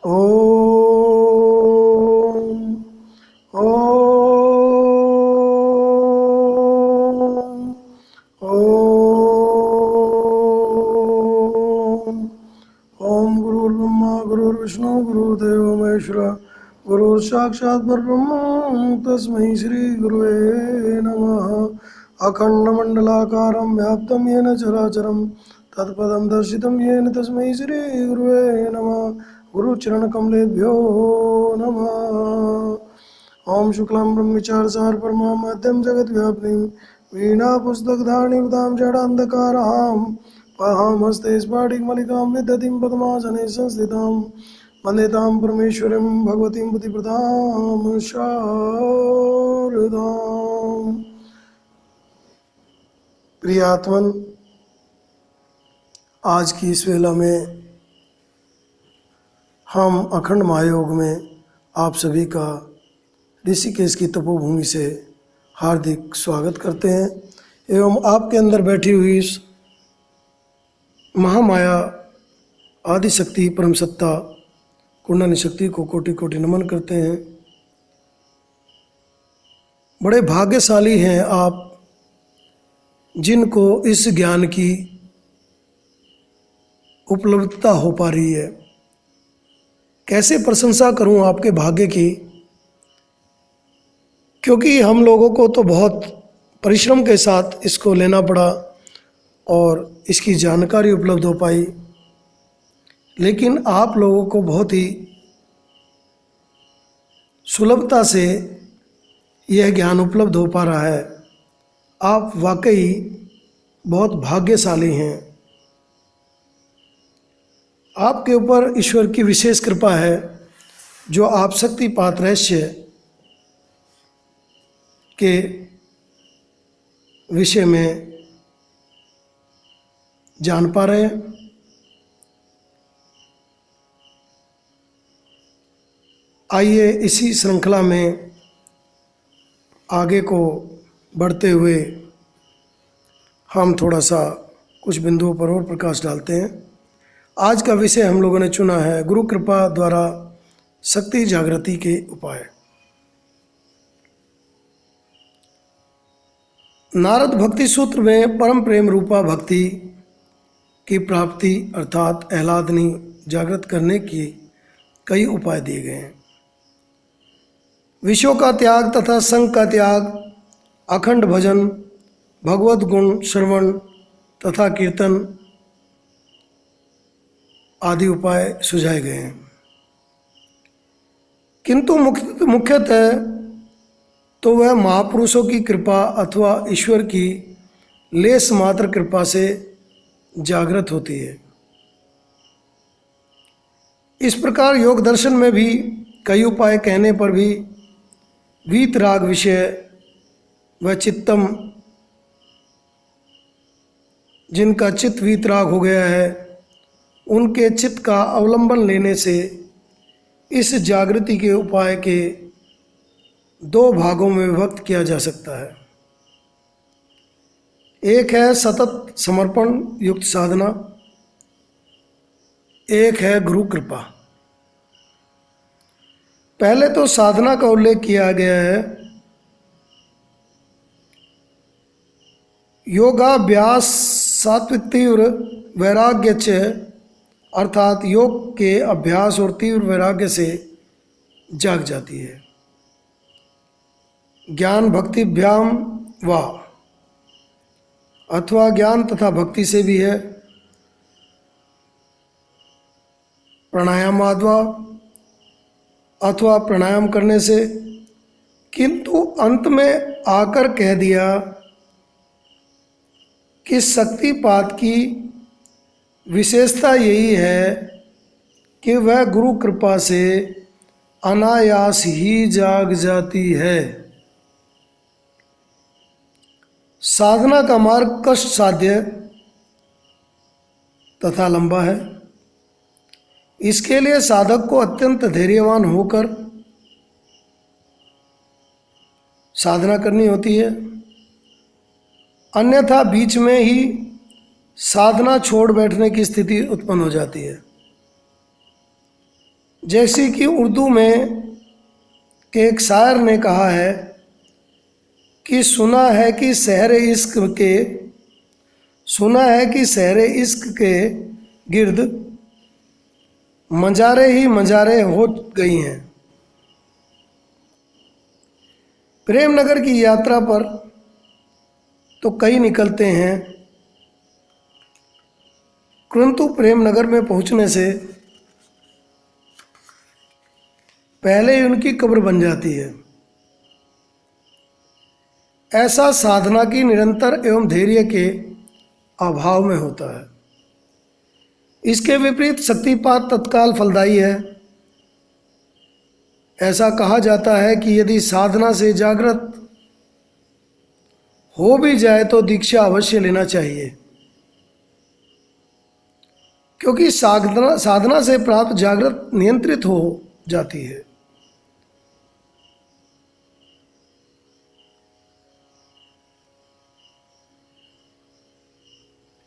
ओम ओम ओम ओम गुरुर्ब्रह्मा गुरुर्विष्णु गुरुदेव महेश्वर गुरुर्साक्षात् परब्रह्म तस्मै श्री गुरुवे नमः। अखण्डमण्डलाकारं व्याप्तं येन चराचरं तत्पदं दर्शितं येन तस्मै श्री गुरुवे नमः। गुरुचरणकमलेभ्यो नमः। ओम शुक्लां ब्रह्मचारसार परमाद्यं जगद्व्यापिनीं वीणापुस्तकधारिणीं जडान्धकारां पाहामस्ते स्फाटिकमलिकां विदधतीं पद्मासने संस्थितां वन्देतां परमेश्वरीं भगवतीं बुद्धिप्रदां शारदाम्। प्रियात्मन, आज की इस वेला में हम अखंड महायोग में आप सभी का ऋषिकेश की तपोभूमि से हार्दिक स्वागत करते हैं एवं आपके अंदर बैठी हुई इस महामाया आदिशक्ति परम सत्ता कुंडली शक्ति को कोटि कोटि नमन करते हैं। बड़े भाग्यशाली हैं आप जिनको इस ज्ञान की उपलब्धता हो पा रही है। कैसे प्रशंसा करूं आपके भाग्य की, क्योंकि हम लोगों को तो बहुत परिश्रम के साथ इसको लेना पड़ा और इसकी जानकारी उपलब्ध हो पाई, लेकिन आप लोगों को बहुत ही सुलभता से यह ज्ञान उपलब्ध हो पा रहा है। आप वाकई बहुत भाग्यशाली हैं। आपके ऊपर ईश्वर की विशेष कृपा है जो आप शक्तिपात रहस्य के विषय में जान पा रहे हैं। आइए इसी श्रृंखला में आगे को बढ़ते हुए हम थोड़ा सा कुछ बिंदुओं पर और प्रकाश डालते हैं। आज का विषय हम लोगों ने चुना है गुरु कृपा द्वारा शक्ति जागृति के उपाय। नारद भक्ति सूत्र में परम प्रेम रूपा भक्ति की प्राप्ति अर्थात आह्लादनी जागृत करने की कई उपाय दिए गए हैं। विषयों का त्याग तथा संग का त्याग, अखंड भजन, भगवत गुण श्रवण तथा कीर्तन आदि उपाय सुझाए गए हैं। किंतु मुख्यतः तो वह महापुरुषों की कृपा अथवा ईश्वर की लेस मात्र कृपा से जागृत होती है। इस प्रकार योग दर्शन में भी कई उपाय कहने पर भी वीतराग विषय व चित्तम, जिनका चित्त वीतराग हो गया है, उनके चित्त का अवलंबन लेने से इस जागृति के उपाय के दो भागों में विभक्त किया जा सकता है। एक है सतत समर्पण युक्त साधना, एक है गुरु कृपा। पहले तो साधना का उल्लेख किया गया है। योगाभ्यास सात्विक तीव्र वैराग्य च, अर्थात योग के अभ्यास और तीव्र वैराग्य से जाग जाती है। ज्ञान भक्तिभ्याम वा, अथवा ज्ञान तथा भक्ति से भी है। प्राणायामाद्वा, अथवा प्राणायाम करने से। किंतु अंत में आकर कह दिया कि शक्तिपात की विशेषता यही है कि वह गुरु कृपा से अनायास ही जाग जाती है। साधना का मार्ग कष्ट साध्य तथा लंबा है। इसके लिए साधक को अत्यंत धैर्यवान होकर साधना करनी होती है, अन्यथा बीच में ही साधना छोड़ बैठने की स्थिति उत्पन्न हो जाती है। जैसे कि उर्दू में एक शायर ने कहा है कि सुना है कि शहरे इश्क के गिर्द मंजारे ही मंजारे हो गई हैं। प्रेमनगर की यात्रा पर तो कई निकलते हैं, परंतु प्रेमनगर में पहुंचने से पहले ही उनकी कब्र बन जाती है। ऐसा साधना की निरंतर एवं धैर्य के अभाव में होता है। इसके विपरीत शक्तिपात तत्काल फलदायी है। ऐसा कहा जाता है कि यदि साधना से जागृत हो भी जाए तो दीक्षा अवश्य लेना चाहिए, क्योंकि साधना से प्राप्त जागृत नियंत्रित हो जाती है।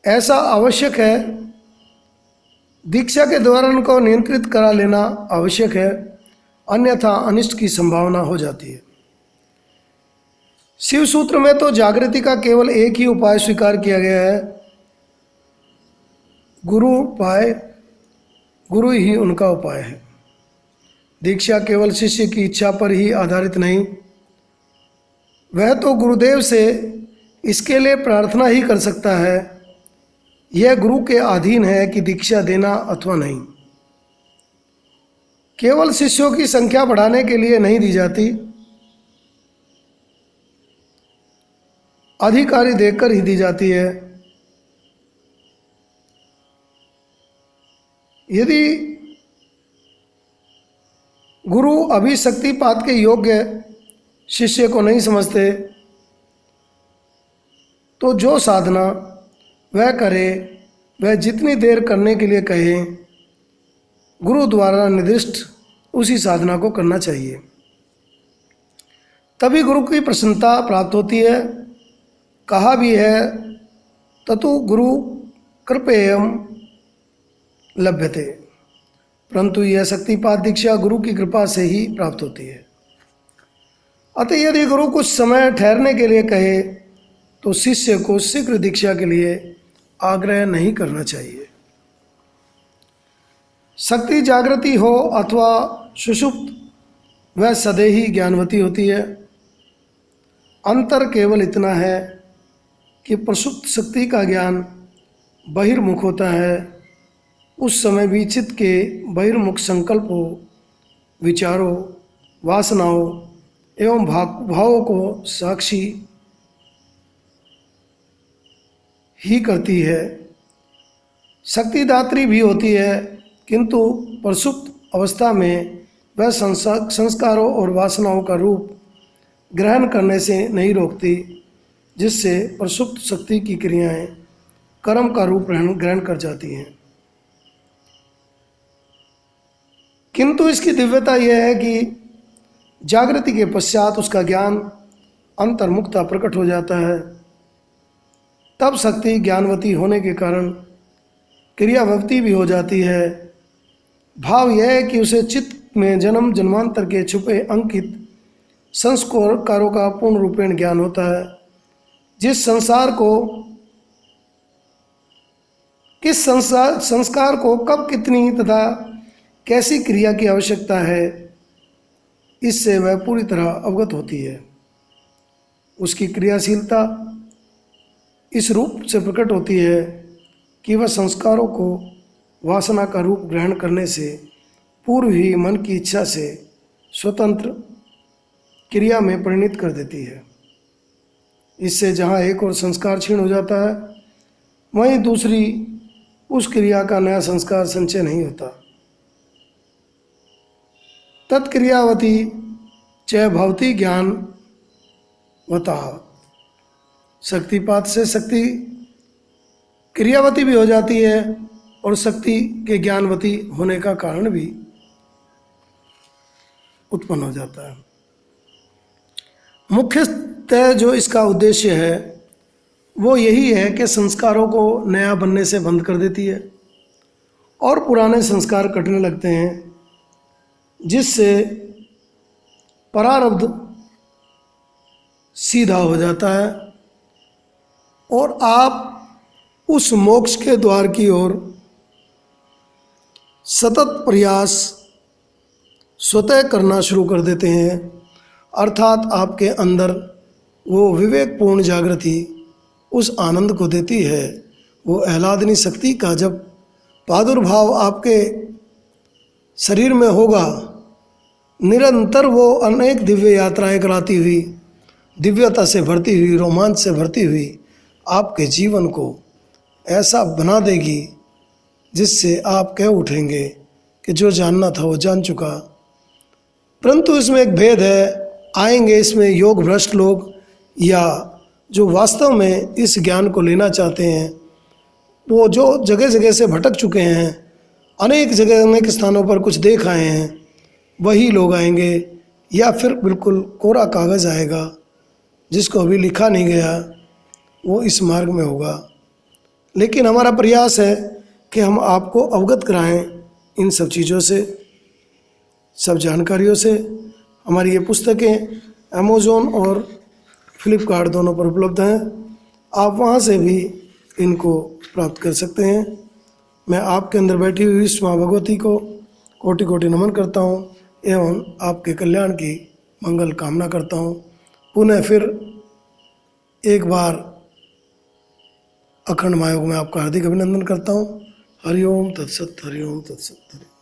ऐसा आवश्यक है, दीक्षा के द्वारा उनको नियंत्रित करा लेना आवश्यक है, अन्यथा अनिष्ट की संभावना हो जाती है। शिव सूत्र में तो जागृति का केवल एक ही उपाय स्वीकार किया गया है, गुरु ही उनका उपाय है। दीक्षा केवल शिष्य की इच्छा पर ही आधारित नहीं, वह तो गुरुदेव से इसके लिए प्रार्थना ही कर सकता है। यह गुरु के अधीन है कि दीक्षा देना अथवा नहीं। केवल शिष्यों की संख्या बढ़ाने के लिए नहीं दी जाती, अधिकारी देखकर ही दी जाती है। यदि गुरु अभी शक्तिपात के योग्य शिष्य को नहीं समझते तो जो साधना वह करे, वह जितनी देर करने के लिए कहे, गुरु द्वारा निर्दिष्ट उसी साधना को करना चाहिए। तभी गुरु की प्रसन्नता प्राप्त होती है। कहा भी है, ततु गुरु कृपेयम लभ्यते, परंतु यह शक्तिपात दीक्षा गुरु की कृपा से ही प्राप्त होती है। अतः यदि गुरु कुछ समय ठहरने के लिए कहे तो शिष्य को शीघ्र दीक्षा के लिए आग्रह नहीं करना चाहिए। शक्ति जागृति हो अथवा सुषुप्त, वह सदैव ही ज्ञानवती होती है। अंतर केवल इतना है कि प्रसुप्त शक्ति का ज्ञान बहिर्मुख होता है। उस समय भी चित्त के बहिर्मुख संकल्पों, विचारों, वासनाओं एवं भावों को साक्षी ही करती है। शक्तिदात्री भी होती है, किंतु प्रसुप्त अवस्था में वह संस्कारों और वासनाओं का रूप ग्रहण करने से नहीं रोकती, जिससे प्रसुप्त शक्ति की क्रियाएं कर्म का रूप ग्रहण कर जाती हैं। किंतु इसकी दिव्यता यह है कि जागृति के पश्चात उसका ज्ञान अंतर्मुखता प्रकट हो जाता है। तब शक्ति ज्ञानवती होने के कारण क्रियावती भी हो जाती है। भाव यह है कि उसे चित्त में जन्म जन्मांतर के छुपे अंकित संस्कारों का पूर्ण रूपेण ज्ञान होता है। जिस संस्कार को कब कितनी तथा कैसी क्रिया की आवश्यकता है, इससे वह पूरी तरह अवगत होती है। उसकी क्रियाशीलता इस रूप से प्रकट होती है कि वह संस्कारों को वासना का रूप ग्रहण करने से पूर्व ही मन की इच्छा से स्वतंत्र क्रिया में परिणित कर देती है। इससे जहाँ एक और संस्कार क्षीण हो जाता है, वहीं दूसरी उस क्रिया का नया संस्कार संचय नहीं होता। तत्क्रियावती च भवती ज्ञानवता, शक्तिपात से शक्ति क्रियावती भी हो जाती है और शक्ति के ज्ञानवती होने का कारण भी उत्पन्न हो जाता है। मुख्यतः जो इसका उद्देश्य है वो यही है कि संस्कारों को नया बनने से बंद कर देती है और पुराने संस्कार कटने लगते हैं। जिससे प्रारब्ध सीधा हो जाता है और आप उस मोक्ष के द्वार की ओर सतत प्रयास स्वतः करना शुरू कर देते हैं। अर्थात आपके अंदर वो विवेकपूर्ण जागृति उस आनंद को देती है। वो आह्लादनी शक्ति का जब प्रादुर्भाव आपके शरीर में होगा, निरंतर वो अनेक दिव्य यात्राएं कराती हुई, दिव्यता से भरती हुई, रोमांच से भरती हुई आपके जीवन को ऐसा बना देगी जिससे आप कह उठेंगे कि जो जानना था वो जान चुका। परंतु इसमें एक भेद है, आएंगे इसमें योग भ्रष्ट लोग या जो वास्तव में इस ज्ञान को लेना चाहते हैं, वो जो जगह जगह से भटक चुके हैं, अनेक जगह अनेक स्थानों पर कुछ देख आए हैं, वही लोग आएंगे। या फिर बिल्कुल कोरा कागज़ आएगा जिसको अभी लिखा नहीं गया, वो इस मार्ग में होगा। लेकिन हमारा प्रयास है कि हम आपको अवगत कराएं इन सब चीज़ों से, सब जानकारियों से। हमारी ये पुस्तकें अमेज़ॉन और फ्लिपकार्ट दोनों पर उपलब्ध हैं, आप वहाँ से भी इनको प्राप्त कर सकते हैं। मैं आपके अंदर बैठी हुई इस माँ भगवती को कोटि कोटि नमन करता हूँ एवं आपके कल्याण की मंगल कामना करता हूँ। पुनः फिर एक बार अखंड महायोग में आपका हार्दिक अभिनंदन करता हूँ। हरिओम तत्सत, हरिओम तत्सत, हरि।